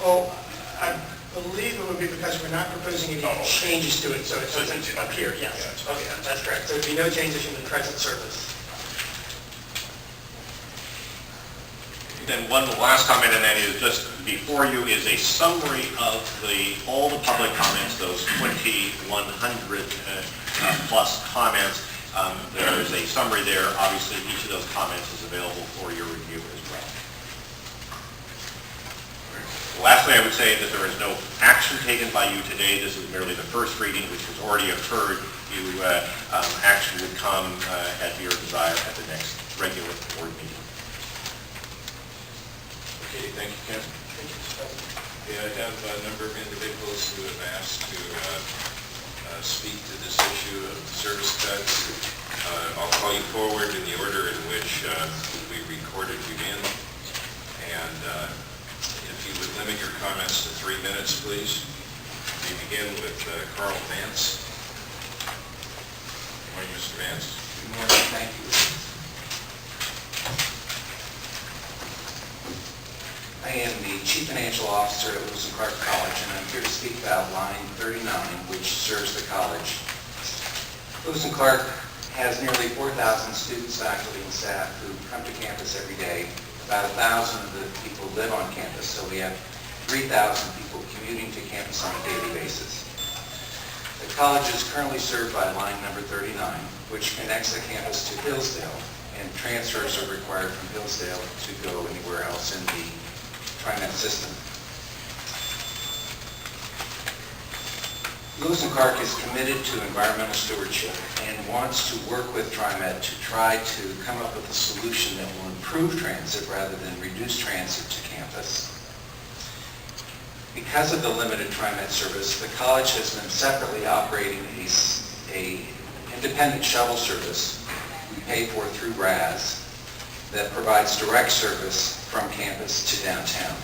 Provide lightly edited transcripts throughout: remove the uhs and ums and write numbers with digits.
Oh, I believe it would be because we're not proposing any changes to it, so it's up here, yes. Okay, that's correct. So there'd be no changes in the present service. Then one last comment, and that is just before you is a summary of all the public comments, those 2,100 plus comments. There is a summary there. Obviously, each of those comments is available for your review as well. Lastly, I would say that there is no action taken by you today. This is merely the first reading, which has already occurred. Action would come at your desire at the next regular board meeting. Okay, thank you, Ken. Okay, I have a number of individuals who have asked to speak to this issue of service cuts. I'll call you forward in the order in which we recorded you in. And if you would limit your comments to 3 minutes, please. We begin with Carl Vance. Good morning, Mr. Vance. Good morning, thank you. I am the Chief Financial Officer at Lewis and Clark College, and I'm here to speak about line 39, which serves the college. Lewis and Clark has nearly 4,000 students, faculty, and staff who come to campus every day. About 1,000 of the people live on campus, so we have 3,000 people commuting to campus on a daily basis. The college is currently served by line number 39, which connects the campus to Hillsdale, and transfers are required from Hillsdale to go anywhere else in the TriMet system. Lewis and Clark is committed to environmental stewardship and wants to work with TriMet to try to come up with a solution that will improve transit rather than reduce transit to campus. Because of the limited TriMet service, the college has been separately operating a independent shuttle service we pay for through RAS that provides direct service from campus to downtown.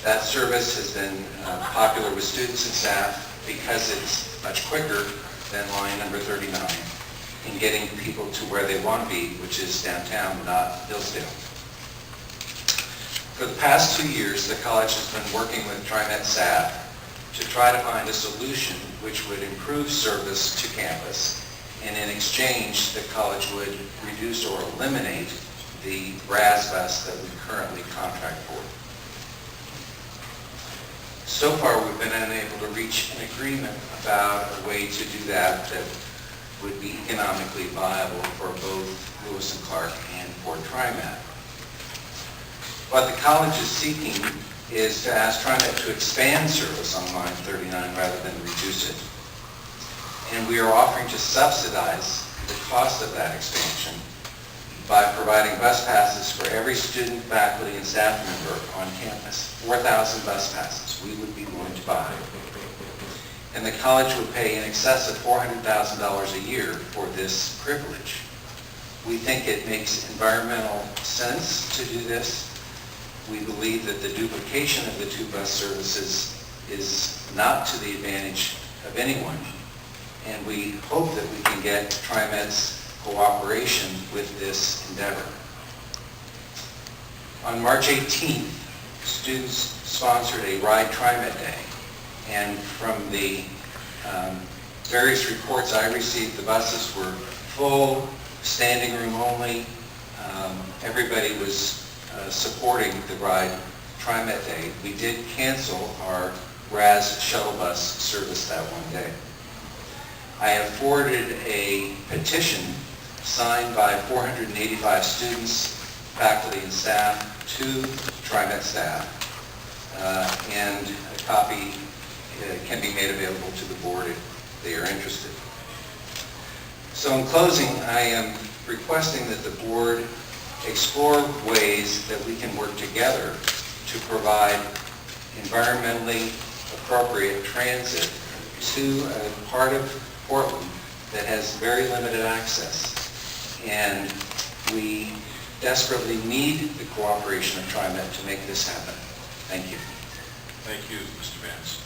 That service has been popular with students and staff because it's much quicker than line number 39 in getting people to where they want to be, which is downtown, not Hillsdale. For the past 2 years, the college has been working with TriMet staff to try to find a solution which would improve service to campus, and in exchange, the college would reduce or eliminate the RAS bus that we currently contract for. So far, we've been unable to reach an agreement about a way to do that that would be economically viable for both Lewis and Clark and for TriMet. What the college is seeking is to ask TriMet to expand service on line 39 rather than reduce it. And we are offering to subsidize the cost of that expansion by providing bus passes for every student, faculty, and staff member on campus. 4,000 bus passes we would be willing to buy. And the college would pay in excess of $400,000 a year for this privilege. We think it makes environmental sense to do this. We believe that the duplication of the two bus services is not to the advantage of anyone. And we hope that we can get TriMet's cooperation with this endeavor. On March 18th, students sponsored a Ride TriMet Day, and from the various reports I received, the buses were full, standing room only. Everybody was supporting the Ride TriMet Day. We did cancel our RAS shuttle bus service that one day. I have forwarded a petition signed by 485 students, faculty, and staff to TriMet staff, and a copy can be made available to the board if they are interested. So in closing, I am requesting that the board explore ways that we can work together to provide environmentally appropriate transit to a part of Portland that has very limited access. And we desperately need the cooperation of TriMet to make this happen. Thank you. Thank you, Mr. Vance.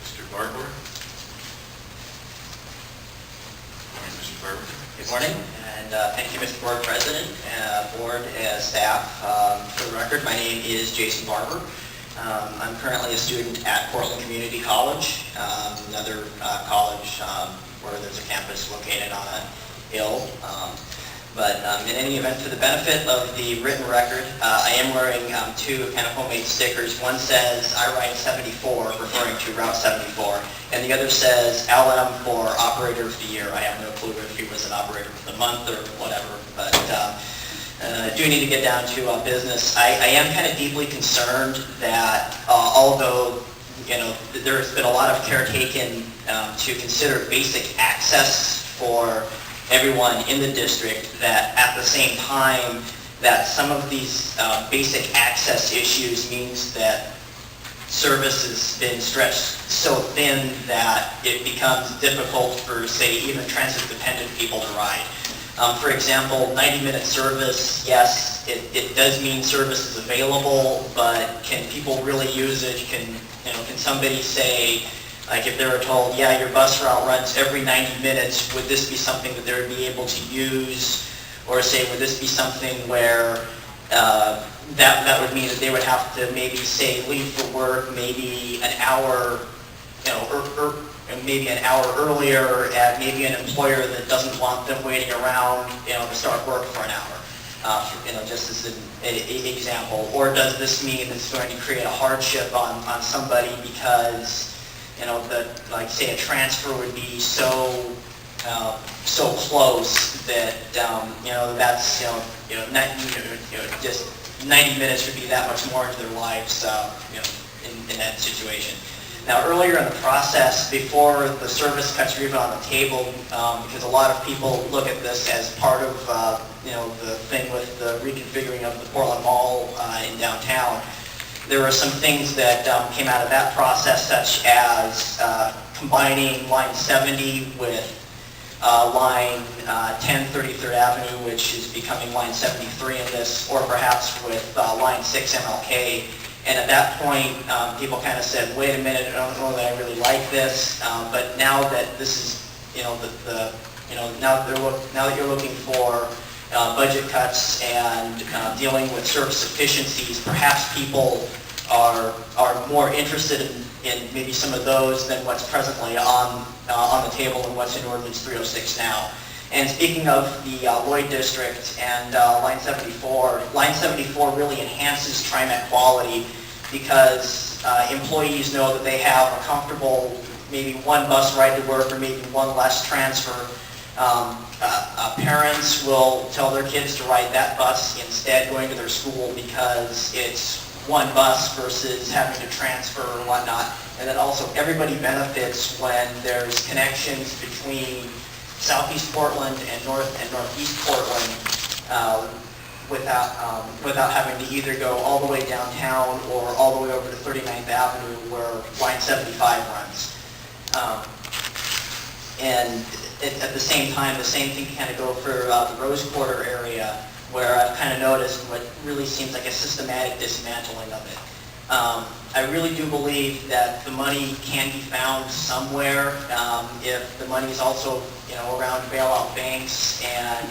Mr. Barbour? Good morning, Mr. Barbour. Good morning, and And thank you, Mr. Board President, Board, staff. For the record, my name is Jason Barber. I'm currently a student at Portland Community College, another college where there's a campus located on a hill. But in any event, for the benefit of the written record, I am wearing two kind of homemade stickers. One says, I ride 74, referring to Route 74, and the other says, LM for Operator of the Year. I have no clue if he was an Operator of the Month or whatever, but I do need to get down to business. I am kind of deeply concerned that although there's been a lot of care taken to consider basic access for everyone in the district, that at the same time that some of these basic access issues means that service has been stretched so thin that it becomes difficult for, say, even transit-dependent people to ride. For example, 90-minute service, yes, it does mean service is available, but can people really use it? Can somebody say, like if they were told, yeah, your bus route runs every 90 minutes, would this be something that they would be able to use? Or say, would this be something where that would mean that they would have to maybe say leave for work maybe an hour, maybe an hour earlier at maybe an employer that doesn't want them waiting around, to start work for an hour, just as an example. Or does this mean it's going to create a hardship on somebody because like say a transfer would be so close that that's just 90 minutes would be that much more into their lives in that situation. Now earlier in the process, before the service cuts are even on the table, because a lot of people look at this as part of the thing with the reconfiguring of the Portland Mall in downtown. There were some things that came out of that process, such as combining line 70 with line 10 33rd Avenue, which is becoming line 73 in this, or perhaps with line 6 MLK. And at that point, people kind of said, wait a minute, I don't know that I really like this, but now that this is, now that you're looking for budget cuts and dealing with service efficiencies, perhaps people are more interested in maybe some of those than what's presently on the table and what's in Ordinance 306 now. And speaking of the Lloyd District and Line 74 really enhances TriMet quality because employees know that they have a comfortable maybe one bus ride to work or maybe one less transfer. Parents will tell their kids to ride that bus instead going to their school because it's one bus versus having to transfer or whatnot. And then also everybody benefits when there's connections between Southeast Portland and Northeast Portland without having to either go all the way downtown or all the way over to 39th Avenue where line 75 runs. And at the same time, the same thing can kind of go for the Rose Quarter area, where I've kind of noticed what really seems like a systematic dismantling of it. I really do believe that the money can be found somewhere if the money is also around bailout banks and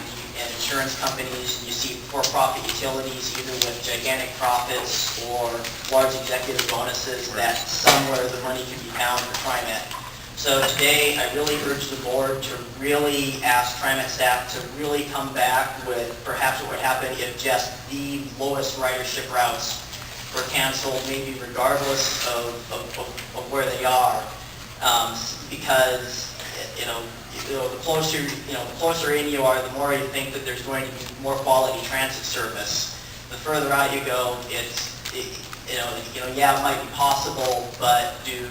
insurance companies. You see for-profit utilities either with gigantic profits or large executive bonuses, that somewhere the money can be found for TriMet. So today, I really urge the board to really ask TriMet staff to really come back with perhaps what would happen if just the lowest ridership routes were canceled, maybe regardless of where they are, because the closer in you are, the more you think that there's going to be more quality transit service. The further out you go, yeah, it might be possible, but do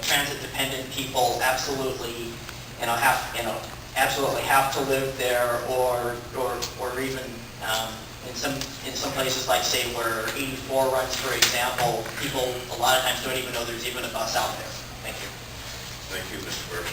transit-dependent people absolutely have to live there, or even in some places like say where 84 runs, for example, people a lot of times don't even know there's even a bus out there. Thank you. Thank you, Mr. Burke.